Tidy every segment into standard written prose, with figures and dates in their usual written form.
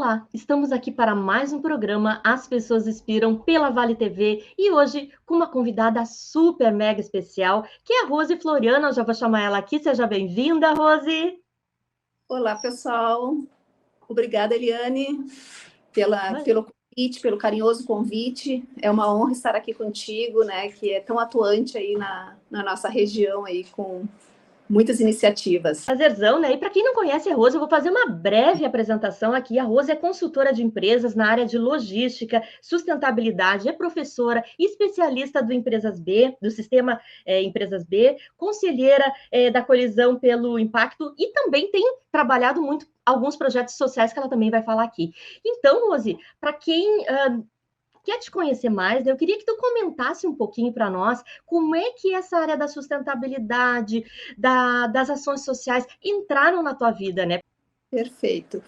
Olá, estamos aqui para mais um programa As Pessoas Inspiram pela Vale TV e hoje com uma convidada super mega especial, que é a Rose Floriano. Eu já vou chamar ela aqui. Seja bem-vinda, Rose. Olá, pessoal. Obrigada, Eliane, pelo convite, pelo carinhoso convite. É uma honra estar aqui contigo, né, que é tão atuante aí na nossa região aí com muitas iniciativas. Prazerzão, né? E para quem não conhece a Rose, eu vou fazer uma breve apresentação aqui. A Rose é consultora de empresas na área de logística, sustentabilidade, é professora, especialista do Empresas B, do sistema Empresas B, conselheira da Colisão pelo Impacto e também tem trabalhado muito alguns projetos sociais que ela também vai falar aqui. Então, Rose, para quem quer te conhecer mais, né? Eu queria que tu comentasse um pouquinho para nós como é que essa área da sustentabilidade, das ações sociais entraram na tua vida, né? Perfeito.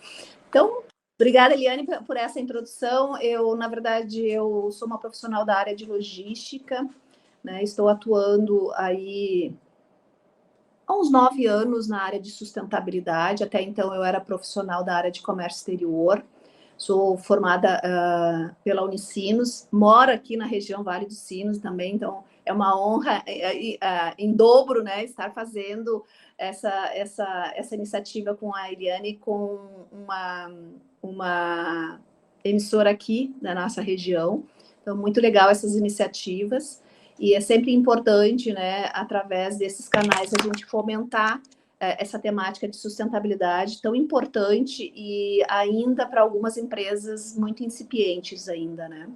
Então, obrigada, Eliane, por essa introdução. Na verdade, eu sou uma profissional da área de logística, né? Estou atuando aí há uns 9 anos na área de sustentabilidade. Até então, eu era profissional da área de comércio exterior. Sou formada pela Unicinos, moro aqui na região Vale dos Sinos também, então é uma honra em dobro, né, estar fazendo essa iniciativa com a Eliane, com uma emissora aqui da nossa região. Então, muito legal essas iniciativas, e é sempre importante, né, através desses canais, a gente fomentar essa temática de sustentabilidade tão importante e ainda para algumas empresas muito incipientes ainda, né?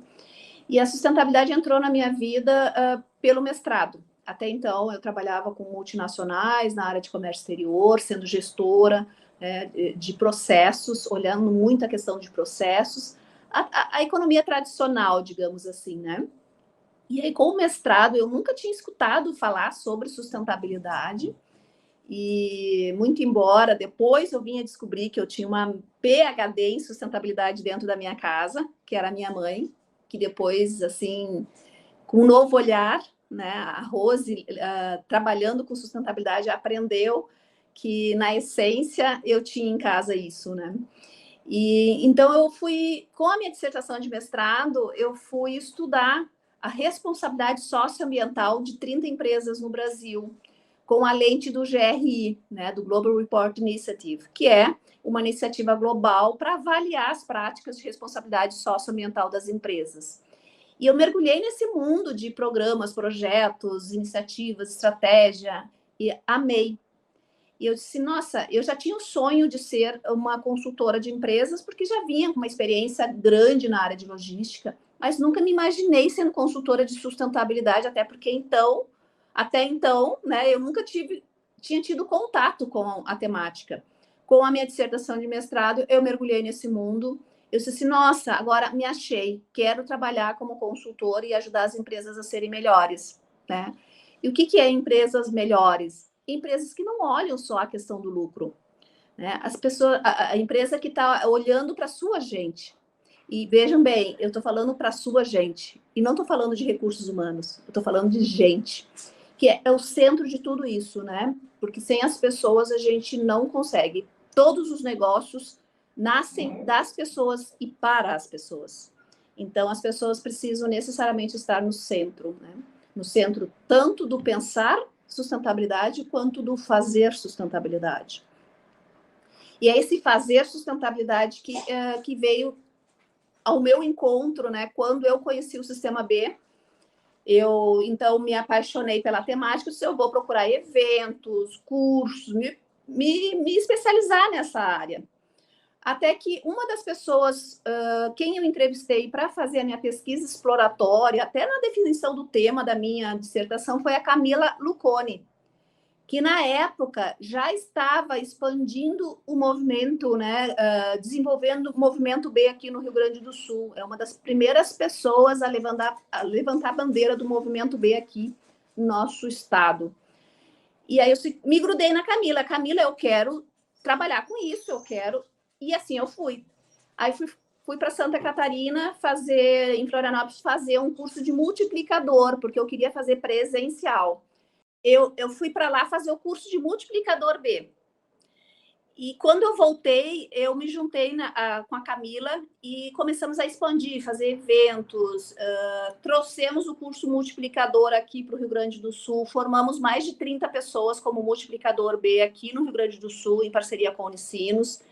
E a sustentabilidade entrou na minha vida pelo mestrado. Até então, eu trabalhava com multinacionais na área de comércio exterior, sendo gestora de processos, olhando muito a questão de processos, a economia tradicional, digamos assim, né? E aí, com o mestrado, eu nunca tinha escutado falar sobre sustentabilidade. E muito embora depois eu vinha descobrir que eu tinha uma PhD em sustentabilidade dentro da minha casa, que era a minha mãe, que depois, assim, com um novo olhar, né, a Rose, trabalhando com sustentabilidade, aprendeu que, na essência, eu tinha em casa isso, né? E então eu fui, com a minha dissertação de mestrado, eu fui estudar a responsabilidade socioambiental de 30 empresas no Brasil, com a lente do GRI, né, do Global Report Initiative, que é uma iniciativa global para avaliar as práticas de responsabilidade socioambiental das empresas. E eu mergulhei nesse mundo de programas, projetos, iniciativas, estratégia, e amei. E eu disse, nossa, eu já tinha o sonho de ser uma consultora de empresas, porque já vinha com uma experiência grande na área de logística, mas nunca me imaginei sendo consultora de sustentabilidade, até então, né, eu nunca tinha tido contato com a temática. Com a minha dissertação de mestrado, eu mergulhei nesse mundo. Eu disse assim, nossa, agora me achei, quero trabalhar como consultora e ajudar as empresas a serem melhores, né? E o que é empresas melhores? Empresas que não olham só a questão do lucro, né? As pessoas, a empresa que está olhando para a sua gente. E vejam bem, eu estou falando para a sua gente, e não estou falando de recursos humanos, eu estou falando de gente, que é o centro de tudo isso, né? Porque sem as pessoas a gente não consegue. Todos os negócios nascem das pessoas e para as pessoas. Então, as pessoas precisam necessariamente estar no centro, né? No centro tanto do pensar sustentabilidade quanto do fazer sustentabilidade. E é esse fazer sustentabilidade que veio ao meu encontro, né? Quando eu conheci o Sistema B, eu então me apaixonei pela temática. Se eu vou procurar eventos, cursos, me especializar nessa área. Até que uma das pessoas, quem eu entrevistei para fazer a minha pesquisa exploratória, até na definição do tema da minha dissertação, foi a Camila Luconi, que na época já estava expandindo o movimento, né, desenvolvendo o movimento B aqui no Rio Grande do Sul. É uma das primeiras pessoas a levantar a bandeira do movimento B aqui no nosso estado. E aí eu me grudei na Camila. Camila, eu quero trabalhar com isso, eu quero. E assim eu fui. Aí fui para Santa Catarina em Florianópolis, fazer um curso de multiplicador, porque eu queria fazer presencial. Eu fui para lá fazer o curso de multiplicador B. E quando eu voltei, eu me juntei com a Camila e começamos a expandir, fazer eventos, trouxemos o curso multiplicador aqui para o Rio Grande do Sul, formamos mais de 30 pessoas como multiplicador B aqui no Rio Grande do Sul, em parceria com a Unicinos.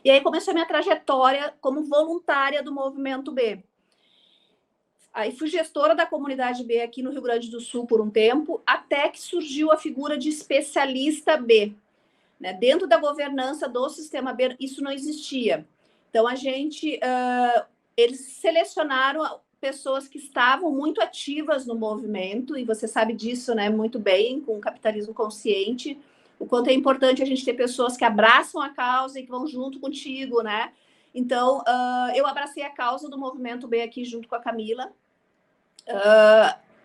E aí começou a minha trajetória como voluntária do Movimento B. Aí fui gestora da comunidade B aqui no Rio Grande do Sul por um tempo, até que surgiu a figura de especialista B. Né? Dentro da governança do sistema B, isso não existia. Então, eles selecionaram pessoas que estavam muito ativas no movimento, e você sabe disso, né, muito bem, com o capitalismo consciente, o quanto é importante a gente ter pessoas que abraçam a causa e que vão junto contigo, né? Então, eu abracei a causa do Movimento B aqui junto com a Camila,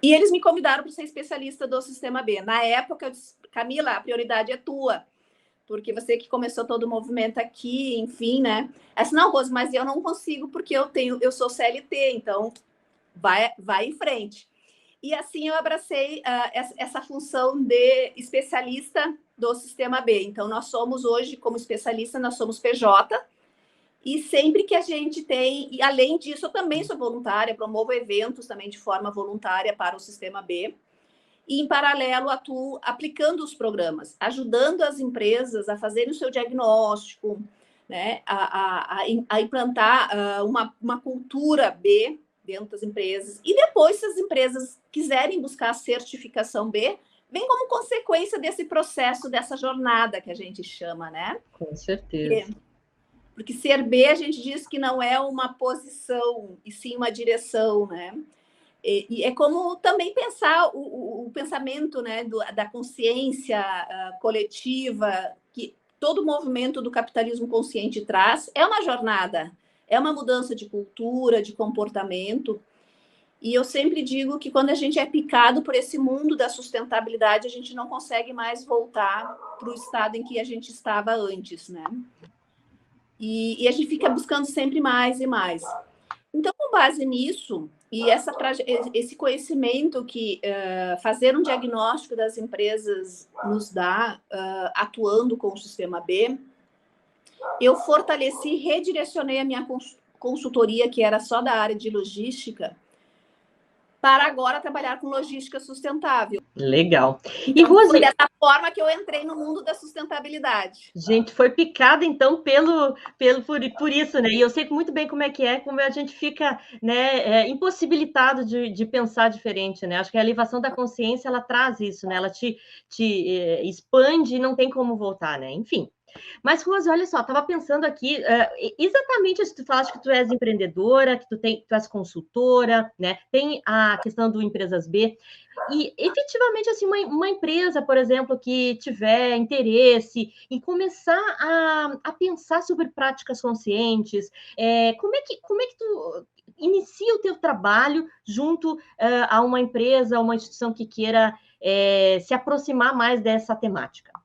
e eles me convidaram para ser especialista do sistema B. Na época, eu disse, Camila, a prioridade é tua, porque você que começou todo o movimento aqui, enfim, né? Essa não, Rose, mas eu não consigo porque eu sou CLT, então vai em frente. E assim eu abracei essa função de especialista do sistema B. Então, nós somos hoje, como especialista, nós somos PJ, e sempre que a gente tem, e além disso, eu também sou voluntária, promovo eventos também de forma voluntária para o sistema B. E, em paralelo, atuo aplicando os programas, ajudando as empresas a fazerem o seu diagnóstico, né, a implantar uma cultura B dentro das empresas. E depois, se as empresas quiserem buscar a certificação B, vem como consequência desse processo, dessa jornada que a gente chama, né? Com certeza. Porque ser B, a gente diz que não é uma posição, e sim uma direção, né? E é como também pensar o pensamento, né, da consciência coletiva, que todo movimento do capitalismo consciente traz, é uma jornada, é uma mudança de cultura, de comportamento. E eu sempre digo que quando a gente é picado por esse mundo da sustentabilidade, a gente não consegue mais voltar para o estado em que a gente estava antes, né? E a gente fica buscando sempre mais e mais. Então, com base nisso, e esse conhecimento que fazer um diagnóstico das empresas nos dá, atuando com o sistema B, eu fortaleci e redirecionei a minha consultoria, que era só da área de logística, para agora trabalhar com logística sustentável. Legal. Então, e Rose, foi dessa forma que eu entrei no mundo da sustentabilidade. Gente, foi picada, então, por isso, né? E eu sei muito bem como a gente fica, né, impossibilitado de pensar diferente, né? Acho que a elevação da consciência, ela traz isso, né? Ela te expande e não tem como voltar, né? Enfim. Mas, Rose, olha só, estava pensando aqui, exatamente isso, tu falaste que tu és empreendedora, que tu és consultora, né? Tem a questão do Empresas B. E, efetivamente, assim, uma empresa, por exemplo, que tiver interesse em começar a pensar sobre práticas conscientes, como é que tu inicia o teu trabalho junto a uma empresa, a uma instituição que queira se aproximar mais dessa temática?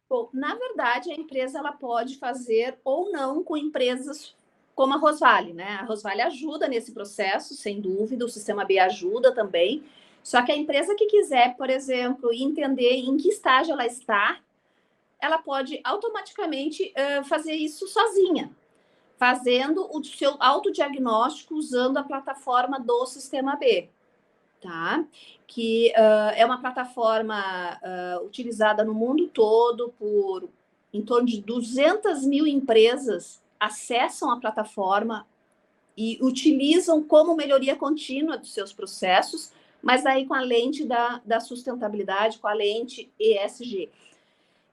Bom, na verdade, a empresa ela pode fazer ou não com empresas como a Rosvale, né? A Rosvale ajuda nesse processo, sem dúvida, o Sistema B ajuda também. Só que a empresa que quiser, por exemplo, entender em que estágio ela está, ela pode automaticamente fazer isso sozinha, fazendo o seu autodiagnóstico usando a plataforma do Sistema B. Tá? Que é uma plataforma utilizada no mundo todo por em torno de 200 mil empresas acessam a plataforma e utilizam como melhoria contínua dos seus processos, mas aí com a lente da sustentabilidade, com a lente ESG.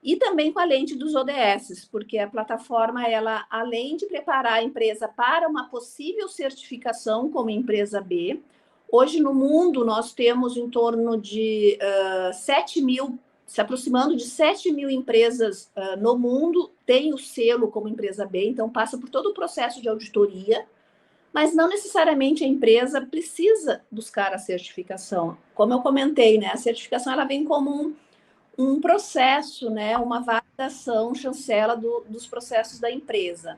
E também com a lente dos ODS, porque a plataforma, ela, além de preparar a empresa para uma possível certificação como empresa B, hoje, no mundo, nós temos em torno de 7 mil, se aproximando de 7 mil empresas no mundo, tem o selo como empresa B, então passa por todo o processo de auditoria, mas não necessariamente a empresa precisa buscar a certificação. Como eu comentei, né, a certificação ela vem como um processo, né, uma validação, chancela dos processos da empresa.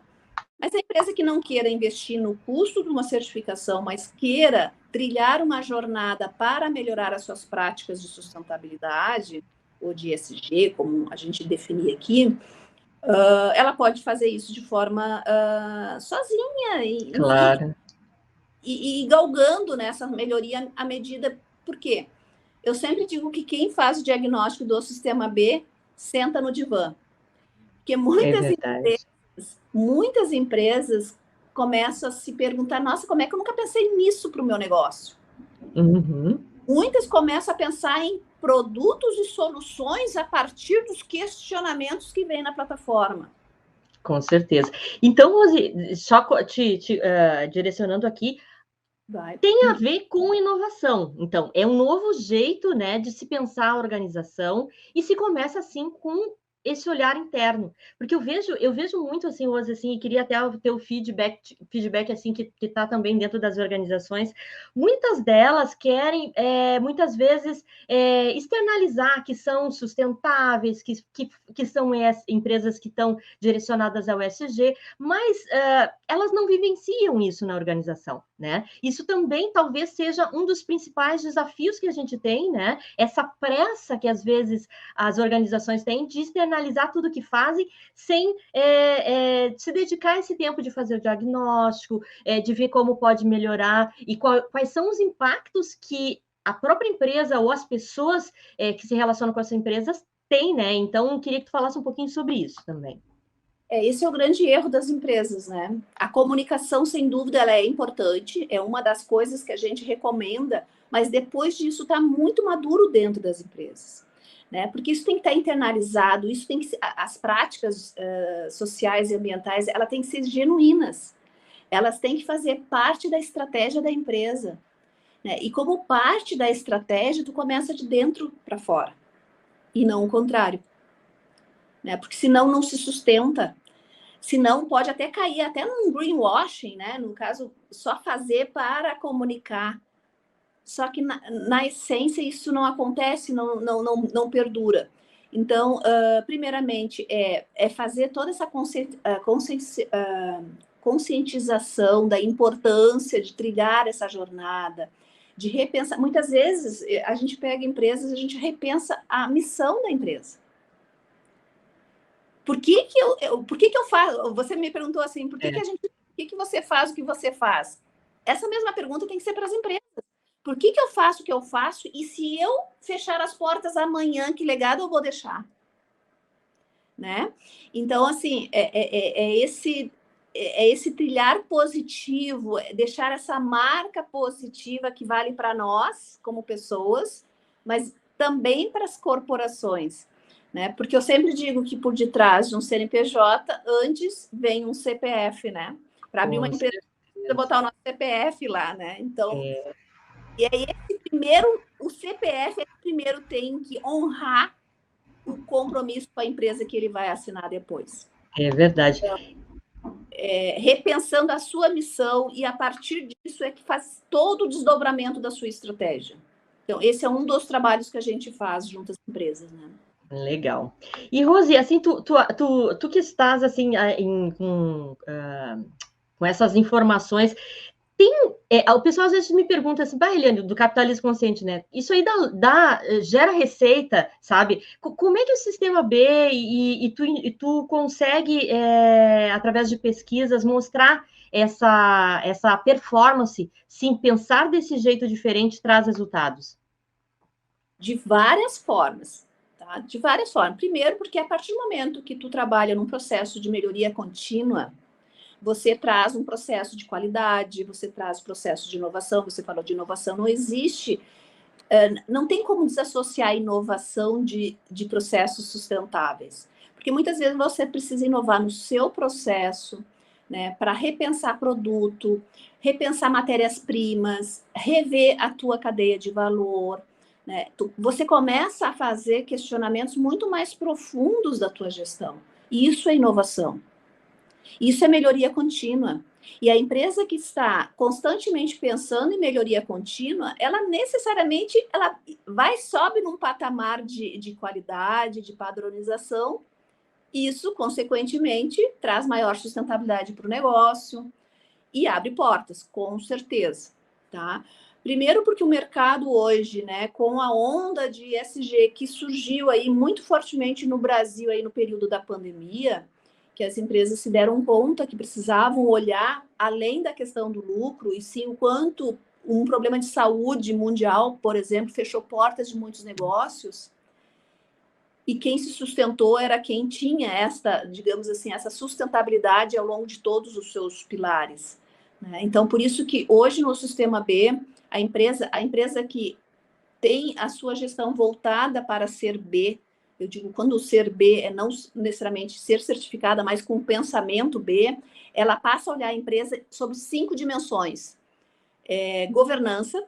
Mas a empresa que não queira investir no custo de uma certificação, mas queira trilhar uma jornada para melhorar as suas práticas de sustentabilidade, ou de ESG, como a gente definir aqui, Ela pode fazer isso de forma sozinha, enfim, Claro. e galgando nessa melhoria à medida. Por quê? Eu sempre digo que quem faz o diagnóstico do sistema B senta no divã. Porque É verdade. muitas empresas começam a se perguntar, nossa, como é que eu nunca pensei nisso para o meu negócio? Uhum. Muitas começam a pensar em produtos e soluções a partir dos questionamentos que vem na plataforma. Com certeza. Então, Rose, só direcionando aqui, tem a ver com inovação. Então, é um novo jeito, né, de se pensar a organização e se começa assim com esse olhar interno, porque eu vejo muito assim, Rose, assim, e queria até ter o feedback assim que está também dentro das organizações. Muitas delas querem, muitas vezes, externalizar que são sustentáveis, que são empresas que estão direcionadas ao ESG, mas elas não vivenciam isso na organização, né? Isso também talvez seja um dos principais desafios que a gente tem, né? Essa pressa que às vezes as organizações têm de externalizar tudo que fazem sem se dedicar esse tempo de fazer o diagnóstico, de ver como pode melhorar e quais são os impactos que a própria empresa ou as pessoas que se relacionam com essas empresas têm, né? Então, eu queria que tu falasse um pouquinho sobre isso também. Esse é o grande erro das empresas, né? A comunicação, sem dúvida, ela é importante, é uma das coisas que a gente recomenda, mas depois disso está muito maduro dentro das empresas, né? Porque isso tem que estar internalizado, isso tem que ser, as práticas sociais e ambientais, elas têm que ser genuínas, elas têm que fazer parte da estratégia da empresa, né? E como parte da estratégia, tu começa de dentro para fora, e não o contrário, né? Porque senão não se sustenta. Senão pode até cair até num greenwashing, né? No caso, só fazer para comunicar. Só que na essência isso não acontece, não perdura. Então, primeiramente, é fazer toda essa conscientização da importância de trilhar essa jornada, de repensar. Muitas vezes a gente pega empresas, a gente repensa a missão da empresa. Por que eu faço? Você me perguntou assim, por que você faz o que você faz? Essa mesma pergunta tem que ser para as empresas. Por que eu faço o que eu faço? E se eu fechar as portas amanhã, que legado eu vou deixar? Né? Então, assim, esse trilhar positivo, deixar essa marca positiva que vale para nós, como pessoas, mas também para as corporações. Né? Porque eu sempre digo que por detrás de um CNPJ, antes vem um CPF, né? Para abrir uma empresa, precisa botar o nosso CPF lá, né? Então, e aí o CPF primeiro tem que honrar o compromisso com a empresa que ele vai assinar depois. É verdade. Então, repensando a sua missão e a partir disso que faz todo o desdobramento da sua estratégia. Então, esse é um dos trabalhos que a gente faz junto às empresas, né? Legal. E, Rose, assim, tu que estás, assim, com essas informações, o pessoal às vezes me pergunta assim, Eliane, do capitalismo consciente, né? Isso aí gera receita, sabe? Como é que o sistema B e tu consegue, através de pesquisas, mostrar essa performance, sim, pensar desse jeito diferente traz resultados? De várias formas. Tá? De várias formas. Primeiro, porque a partir do momento que tu trabalha num processo de melhoria contínua, você traz um processo de qualidade, você traz processo de inovação, você falou de inovação, não existe, não tem como desassociar a inovação de processos sustentáveis. Porque muitas vezes você precisa inovar no seu processo, né, para repensar produto, repensar matérias-primas, rever a tua cadeia de valor, né? Você começa a fazer questionamentos muito mais profundos da tua gestão. E isso é inovação. Isso é melhoria contínua. E a empresa que está constantemente pensando em melhoria contínua, ela necessariamente sobe num patamar de qualidade, de padronização. Isso, consequentemente, traz maior sustentabilidade para o negócio e abre portas, com certeza. Tá? Primeiro porque o mercado hoje, né, com a onda de ESG que surgiu aí muito fortemente no Brasil aí no período da pandemia, porque as empresas se deram conta que precisavam olhar além da questão do lucro, e sim o quanto um problema de saúde mundial, por exemplo, fechou portas de muitos negócios, e quem se sustentou era quem tinha essa, digamos assim, essa sustentabilidade ao longo de todos os seus pilares, né? Então, por isso que hoje no Sistema B, a empresa que tem a sua gestão voltada para ser B, eu digo, quando o ser B é não necessariamente ser certificada, mas com pensamento B, ela passa a olhar a empresa sobre 5 dimensões: governança,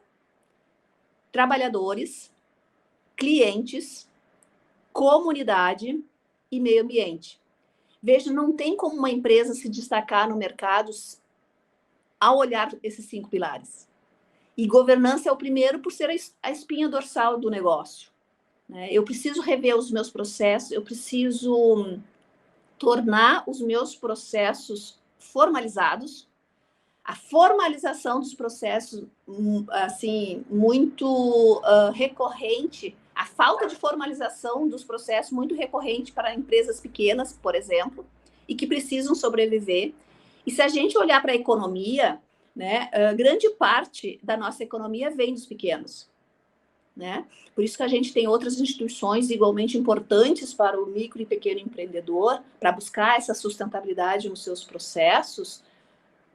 trabalhadores, clientes, comunidade e meio ambiente. Veja, não tem como uma empresa se destacar no mercado ao olhar esses 5 pilares. E governança é o primeiro por ser a espinha dorsal do negócio, né? Eu preciso rever os meus processos, eu preciso tornar os meus processos formalizados. A formalização dos processos, assim, muito recorrente, a falta de formalização dos processos muito recorrente para empresas pequenas, por exemplo, e que precisam sobreviver. E se a gente olhar para a economia, né, grande parte da nossa economia vem dos pequenos, né? Por isso que a gente tem outras instituições igualmente importantes para o micro e pequeno empreendedor, para buscar essa sustentabilidade nos seus processos,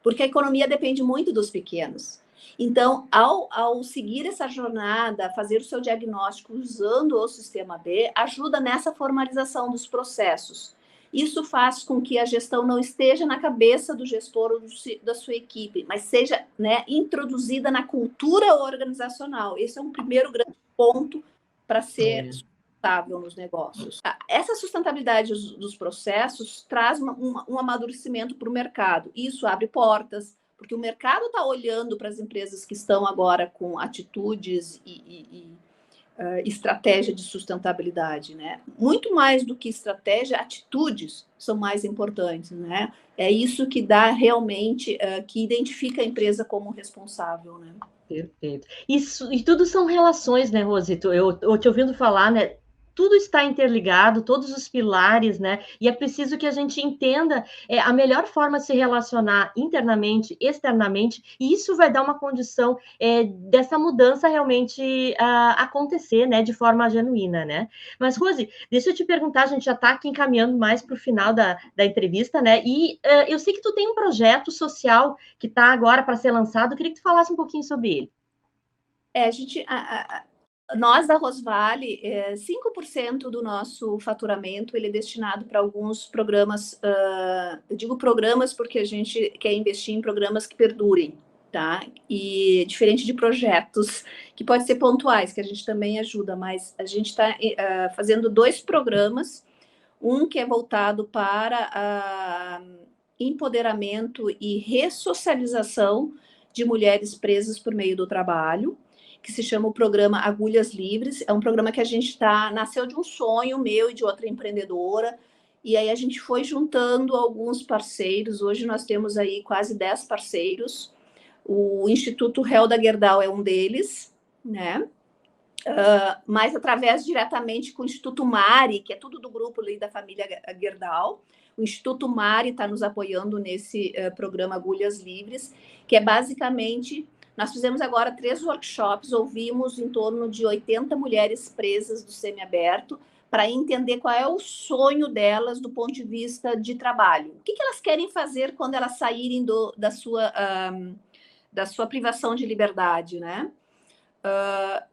porque a economia depende muito dos pequenos. Então, ao seguir essa jornada, fazer o seu diagnóstico usando o Sistema B, ajuda nessa formalização dos processos. Isso faz com que a gestão não esteja na cabeça do gestor ou da sua equipe, mas seja, né, introduzida na cultura organizacional. Esse é um primeiro grande ponto para ser sustentável nos negócios. Essa sustentabilidade dos processos traz um amadurecimento para o mercado. Isso abre portas, porque o mercado está olhando para as empresas que estão agora com atitudes e estratégia de sustentabilidade, né? Muito mais do que estratégia, atitudes são mais importantes, né? É isso que dá realmente, que identifica a empresa como responsável, né? Perfeito. Isso, e tudo são relações, né, Rosito? Eu te ouvindo falar, né? Tudo está interligado, todos os pilares, né? E é preciso que a gente entenda a melhor forma de se relacionar internamente, externamente, e isso vai dar uma condição dessa mudança realmente acontecer, né? De forma genuína, né? Mas, Rose, deixa eu te perguntar, a gente já está aqui encaminhando mais para o final da entrevista, né? E eu sei que tu tem um projeto social que está agora para ser lançado, eu queria que tu falasse um pouquinho sobre ele. Nós da Rosvale, 5% do nosso faturamento ele é destinado para alguns programas, eu digo programas porque a gente quer investir em programas que perdurem, tá? E diferente de projetos que podem ser pontuais, que a gente também ajuda, mas a gente está fazendo 2 programas, um que é voltado para empoderamento e ressocialização de mulheres presas por meio do trabalho, que se chama o programa Agulhas Livres. É um programa que a gente nasceu de um sonho meu e de outra empreendedora, e aí a gente foi juntando alguns parceiros. Hoje nós temos aí quase 10 parceiros. O Instituto Helda Gerdau é um deles, né? Mas através diretamente com o Instituto Mari, que é tudo do grupo ali da família Gerdau. O Instituto Mari está nos apoiando nesse programa Agulhas Livres, que é basicamente... Nós fizemos agora 3 workshops, ouvimos em torno de 80 mulheres presas do semiaberto para entender qual é o sonho delas do ponto de vista de trabalho. O que elas querem fazer quando elas saírem da sua privação de liberdade, né?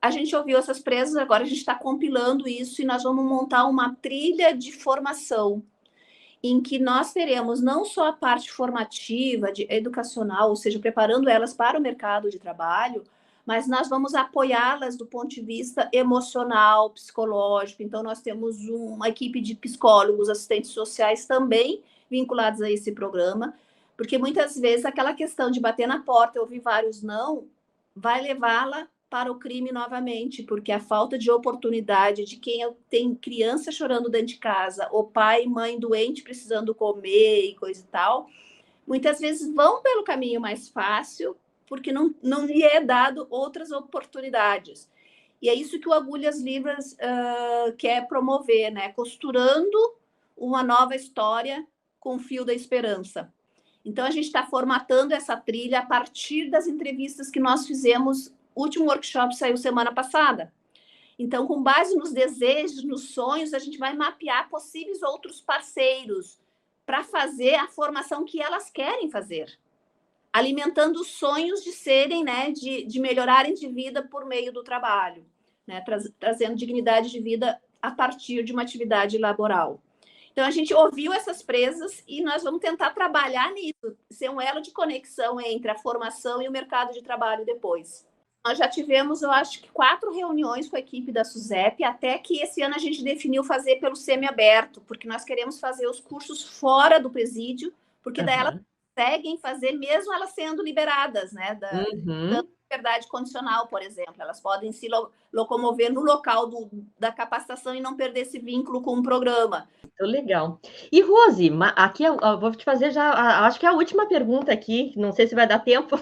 A gente ouviu essas presas, agora a gente está compilando isso e nós vamos montar uma trilha de formação em que nós teremos não só a parte formativa, educacional, ou seja, preparando elas para o mercado de trabalho, mas nós vamos apoiá-las do ponto de vista emocional, psicológico. Então, nós temos uma equipe de psicólogos, assistentes sociais também vinculados a esse programa, porque muitas vezes aquela questão de bater na porta, ouvir vários não, vai levá-la para o crime novamente, porque a falta de oportunidade de quem tem criança chorando dentro de casa, ou pai e mãe doente precisando comer e coisa e tal, muitas vezes vão pelo caminho mais fácil, porque não lhe é dado outras oportunidades. E é isso que o Agulhas Livres quer promover, né? Costurando uma nova história com o fio da esperança. Então, a gente está formatando essa trilha a partir das entrevistas que nós fizemos. O último workshop saiu semana passada. Então, com base nos desejos, nos sonhos, a gente vai mapear possíveis outros parceiros para fazer a formação que elas querem fazer, alimentando os sonhos de serem, né, de melhorarem de vida por meio do trabalho, né, trazendo dignidade de vida a partir de uma atividade laboral. Então, a gente ouviu essas presas e nós vamos tentar trabalhar nisso, ser um elo de conexão entre a formação e o mercado de trabalho depois. Nós já tivemos, eu acho que 4 reuniões com a equipe da SUSEP, até que esse ano a gente definiu fazer pelo semiaberto, porque nós queremos fazer os cursos fora do presídio, porque daí elas conseguem fazer, mesmo elas sendo liberadas, né, da liberdade condicional, por exemplo. Elas podem se locomover no local da capacitação e não perder esse vínculo com o programa. Legal. E, Rose, aqui eu vou te fazer já, acho que é a última pergunta aqui, não sei se vai dar tempo,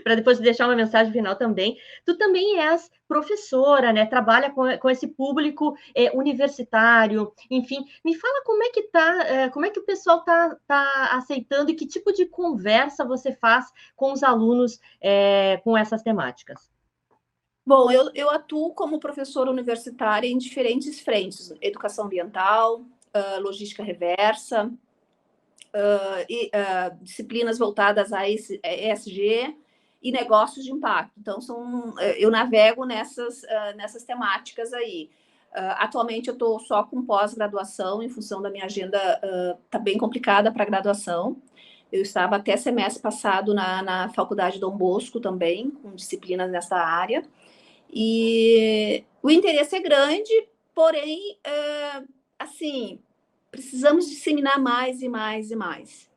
para depois deixar uma mensagem final também. Tu também és professora, né? Trabalha com esse público universitário, enfim. Me fala como é que tá, como é que o pessoal tá aceitando e que tipo de conversa você faz com os alunos com essas temáticas. Bom, eu atuo como professora universitária em diferentes frentes: educação ambiental, logística reversa, disciplinas voltadas a ESG e negócios de impacto. Então, eu navego nessas temáticas aí. Atualmente, eu estou só com pós-graduação, em função da minha agenda está bem complicada para graduação. Eu estava até semestre passado na Faculdade Dom Bosco também, com disciplinas nessa área. E o interesse é grande, porém, assim, precisamos disseminar mais e mais e mais.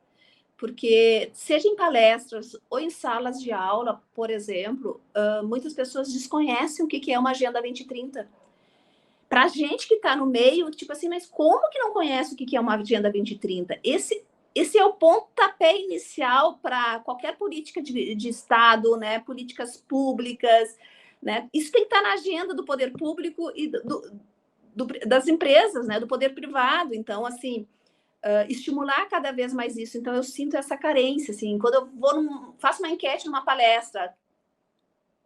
Porque, seja em palestras ou em salas de aula, por exemplo, muitas pessoas desconhecem o que é uma Agenda 2030. Para a gente que está no meio, tipo assim, mas como que não conhece o que é uma Agenda 2030? Esse é o pontapé inicial para qualquer política de Estado, né? Políticas públicas, né? Isso tem que estar na agenda do poder público e das empresas, né? Do poder privado. Então, assim, estimular cada vez mais isso. Então, eu sinto essa carência. Assim, quando eu faço uma enquete numa palestra,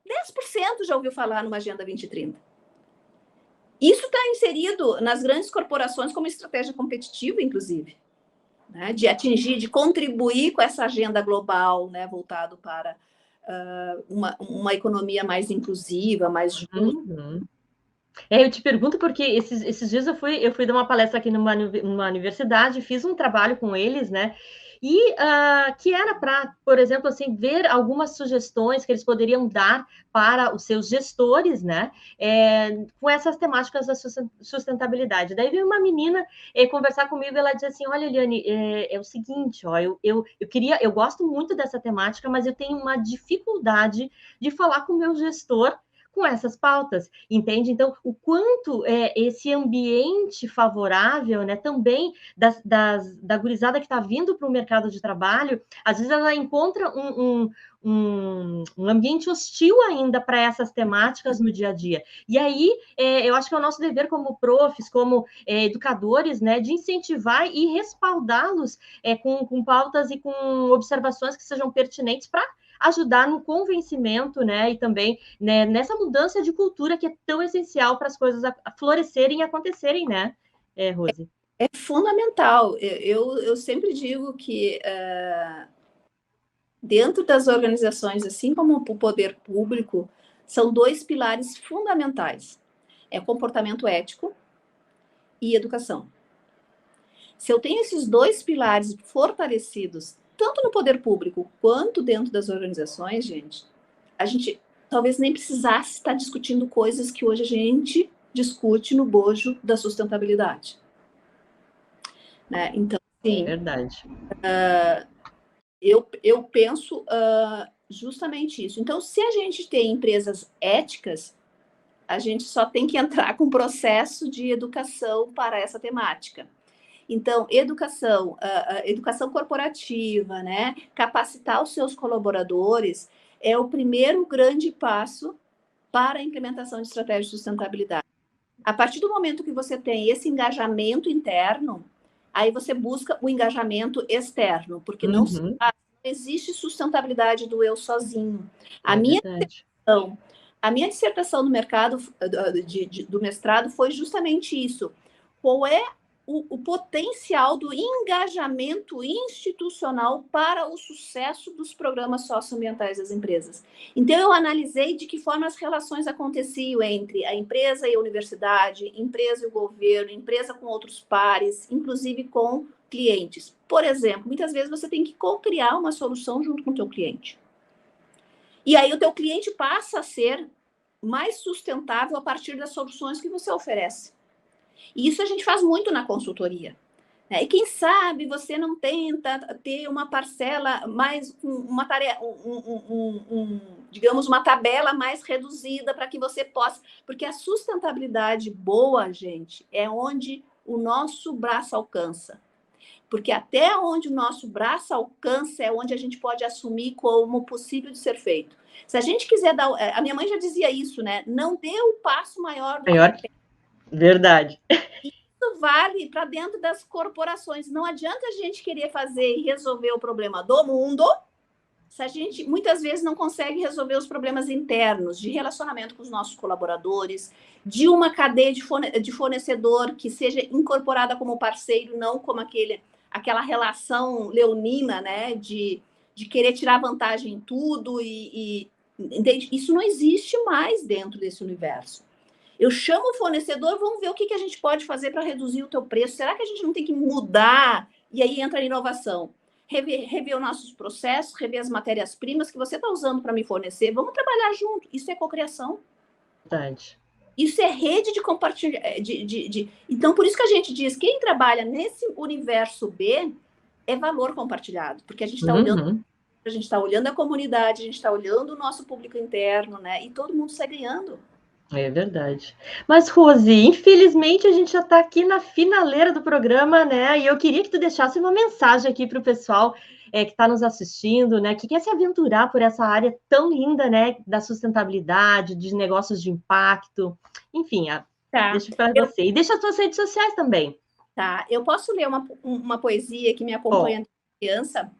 10% já ouviu falar numa Agenda 2030. Isso está inserido nas grandes corporações como estratégia competitiva, inclusive, né? De atingir, de contribuir com essa agenda global, né? Voltado para uma economia mais inclusiva, mais justa. Eu te pergunto porque esses dias eu fui dar uma palestra aqui numa universidade, fiz um trabalho com eles, né? E que era para, por exemplo, assim, ver algumas sugestões que eles poderiam dar para os seus gestores, né? Com essas temáticas da sustentabilidade. Daí veio uma menina conversar comigo e ela disse assim: olha, Eliane, é o seguinte, ó, eu gosto muito dessa temática, mas eu tenho uma dificuldade de falar com o meu gestor com essas pautas, entende? Então, o quanto esse ambiente favorável, né, também da gurizada que está vindo para o mercado de trabalho, às vezes ela encontra um ambiente hostil ainda para essas temáticas no dia a dia. E aí, eu acho que é o nosso dever como profs, como educadores, né, de incentivar e respaldá-los com pautas e com observações que sejam pertinentes para ajudar no convencimento, né, e também, né, nessa mudança de cultura que é tão essencial para as coisas florescerem e acontecerem, né, Rose? É fundamental. Eu sempre digo que dentro das organizações, assim como o poder público, são 2 pilares fundamentais: comportamento ético e educação. Se eu tenho esses 2 pilares fortalecidos, tanto no poder público quanto dentro das organizações, a gente talvez nem precisasse estar discutindo coisas que hoje a gente discute no bojo da sustentabilidade. Né? Então, sim, é verdade. Eu penso justamente isso. Então, se a gente tem empresas éticas, a gente só tem que entrar com um processo de educação para essa temática. Então, educação corporativa, né? Capacitar os seus colaboradores é o primeiro grande passo para a implementação de estratégia de sustentabilidade. A partir do momento que você tem esse engajamento interno, aí você busca o engajamento externo, porque não existe sustentabilidade do eu sozinho. A minha verdade. A minha dissertação do mercado, do mestrado, foi justamente isso. Qual é o potencial do engajamento institucional para o sucesso dos programas socioambientais das empresas? Então, eu analisei de que forma as relações aconteciam entre a empresa e a universidade, empresa e o governo, empresa com outros pares, inclusive com clientes. Por exemplo, muitas vezes você tem que co-criar uma solução junto com o teu cliente. E aí o teu cliente passa a ser mais sustentável a partir das soluções que você oferece. E isso a gente faz muito na consultoria. Né? E quem sabe você não tenta ter uma parcela mais, uma tarefa, digamos, uma tabela mais reduzida para que você possa... Porque a sustentabilidade boa, gente, é onde o nosso braço alcança. Porque até onde o nosso braço alcança é onde a gente pode assumir como possível de ser feito. Se a gente quiser dar... A minha mãe já dizia isso, né? Não dê o passo maior do que a perna. Verdade. Isso vale para dentro das corporações. Não adianta a gente querer fazer e resolver o problema do mundo se a gente muitas vezes não consegue resolver os problemas internos de relacionamento com os nossos colaboradores, de uma cadeia de fornecedor que seja incorporada como parceiro, não como aquela relação leonina, né, de querer tirar vantagem em tudo entende? Isso não existe mais dentro desse universo. Eu chamo o fornecedor, vamos ver o que a gente pode fazer para reduzir o teu preço. Será que a gente não tem que mudar? E aí entra a inovação. Rever os nossos processos, rever as matérias-primas que você está usando para me fornecer. Vamos trabalhar junto. Isso é cocriação. Verdade. Isso é rede de compartilhamento. Então, por isso que a gente diz, quem trabalha nesse universo B é valor compartilhado. Porque a gente está olhando, a gente está olhando a comunidade, a gente está olhando o nosso público interno, né? E todo mundo sai ganhando. É verdade. Mas, Rose, infelizmente a gente já está aqui na finaleira do programa, né? E eu queria que tu deixasse uma mensagem aqui para o pessoal que está nos assistindo, né? Que quer se aventurar por essa área tão linda, né? Da sustentabilidade, de negócios de impacto. Enfim, deixa para você. E deixa as tuas redes sociais também. Tá. Eu posso ler uma poesia que me acompanha desde criança?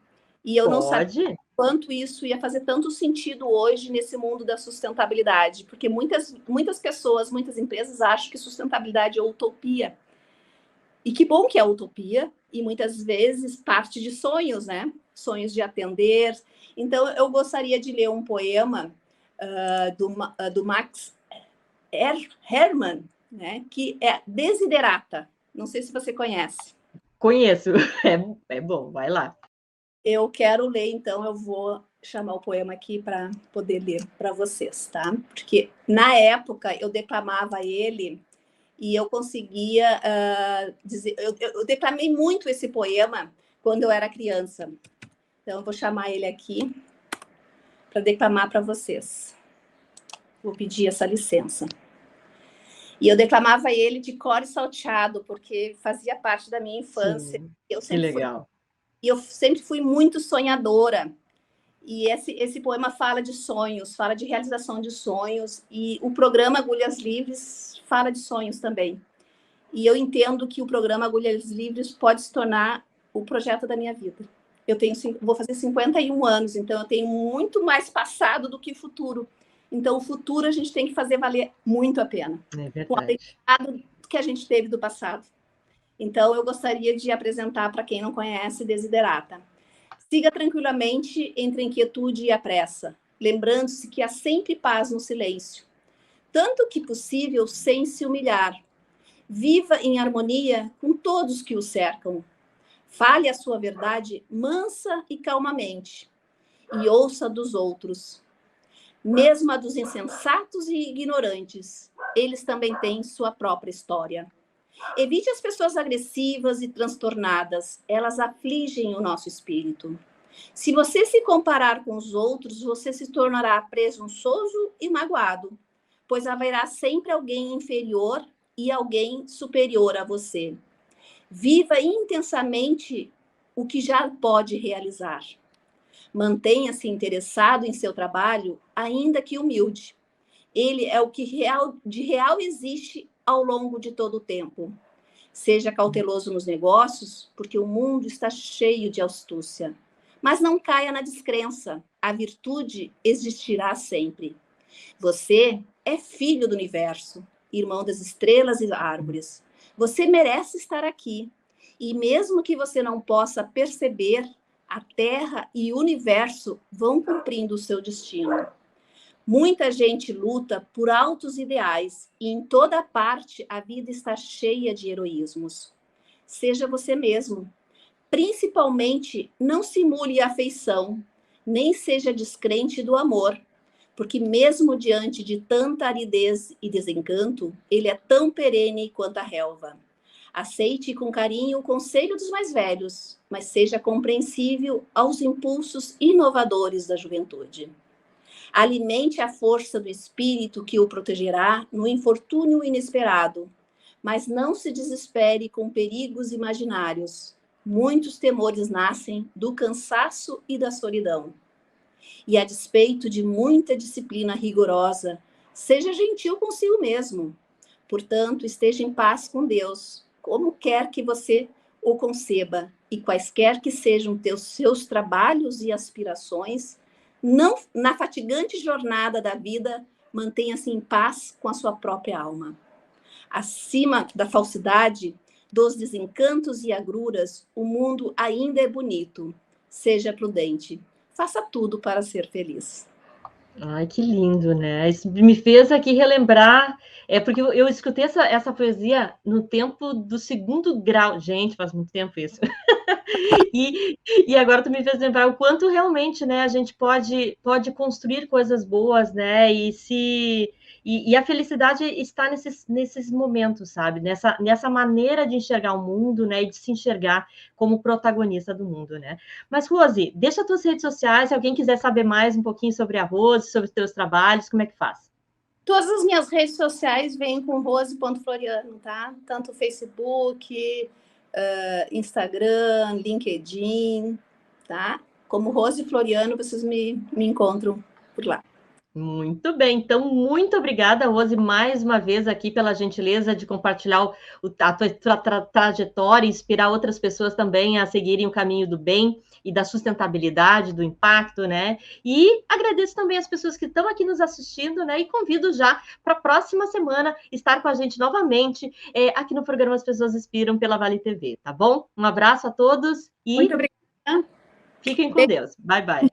E eu não sabia quanto isso ia fazer tanto sentido hoje nesse mundo da sustentabilidade, porque muitas pessoas, muitas empresas acham que sustentabilidade é utopia. E que bom que é utopia, e muitas vezes parte de sonhos, né? Sonhos de atender. Então, eu gostaria de ler um poema do Max Hermann, né? Que é Desiderata. Não sei se você conhece. Conheço. É bom, vai lá. Eu quero ler, então eu vou chamar o poema aqui para poder ler para vocês, tá? Porque na época eu declamava ele e eu conseguia dizer... Eu declamei muito esse poema quando eu era criança. Então eu vou chamar ele aqui para declamar para vocês. Vou pedir essa licença. E eu declamava ele de cor e salteado, porque fazia parte da minha infância. Sim, Que legal. E eu sempre fui muito sonhadora. E esse poema fala de sonhos, fala de realização de sonhos. E o programa Agulhas Livres fala de sonhos também. E eu entendo que o programa Agulhas Livres pode se tornar o projeto da minha vida. Vou fazer 51 anos, então eu tenho muito mais passado do que futuro. Então, o futuro a gente tem que fazer valer muito a pena. É verdade. Com o aprendizado que a gente teve do passado. Então, eu gostaria de apresentar para quem não conhece Desiderata. Siga tranquilamente entre a inquietude e a pressa, lembrando-se que há sempre paz no silêncio. Tanto que possível, sem se humilhar. Viva em harmonia com todos que o cercam. Fale a sua verdade mansa e calmamente. E ouça dos outros. Mesmo a dos insensatos e ignorantes, eles também têm sua própria história. Evite as pessoas agressivas e transtornadas, elas afligem o nosso espírito. Se você se comparar com os outros, você se tornará presunçoso e magoado, pois haverá sempre alguém inferior e alguém superior a você. Viva intensamente o que já pode realizar. Mantenha-se interessado em seu trabalho, ainda que humilde. Ele é o que de real existe ao longo de todo o tempo. Seja cauteloso nos negócios, porque o mundo está cheio de astúcia. Mas não caia na descrença. A virtude existirá sempre. Você é filho do universo, irmão das estrelas e árvores. Você merece estar aqui. E mesmo que você não possa perceber, a Terra e o universo vão cumprindo o seu destino. Muita gente luta por altos ideais e em toda parte a vida está cheia de heroísmos. Seja você mesmo. Principalmente, não simule afeição, nem seja descrente do amor, porque mesmo diante de tanta aridez e desencanto, ele é tão perene quanto a relva. Aceite com carinho o conselho dos mais velhos, mas seja compreensível aos impulsos inovadores da juventude. Alimente a força do espírito que o protegerá no infortúnio inesperado, mas não se desespere com perigos imaginários. Muitos temores nascem do cansaço e da solidão. E a despeito de muita disciplina rigorosa, seja gentil consigo mesmo. Portanto, esteja em paz com Deus, como quer que você o conceba, e quaisquer que sejam seus trabalhos e aspirações, não na fatigante jornada da vida, mantenha-se em paz com a sua própria alma. Acima da falsidade, dos desencantos e agruras, o mundo ainda é bonito. Seja prudente. Faça tudo para ser feliz. Ai, que lindo, né? Isso me fez aqui relembrar, porque eu escutei essa poesia no tempo do segundo grau. Gente, faz muito tempo isso. E agora tu me fez lembrar o quanto realmente, né, a gente pode construir coisas boas, né? E a felicidade está nesses momentos, sabe? Nessa maneira de enxergar o mundo, né? E de se enxergar como protagonista do mundo, né? Mas, Rose, deixa as tuas redes sociais, se alguém quiser saber mais um pouquinho sobre a Rose, sobre os teus trabalhos, como é que faz? Todas as minhas redes sociais vêm com rose.floriano, tá? Tanto Facebook, Instagram, LinkedIn, tá? Como Rose Floriano, vocês me encontram por lá. Muito bem, então muito obrigada, Rose, mais uma vez aqui pela gentileza de compartilhar a tua trajetória, inspirar outras pessoas também a seguirem o caminho do bem e da sustentabilidade, do impacto, né? E agradeço também as pessoas que estão aqui nos assistindo, né? E convido já para a próxima semana estar com a gente novamente aqui no programa As Pessoas Inspiram pela Vale TV, tá bom? Um abraço a todos e muito obrigada. Fiquem com Deus. Bye, bye.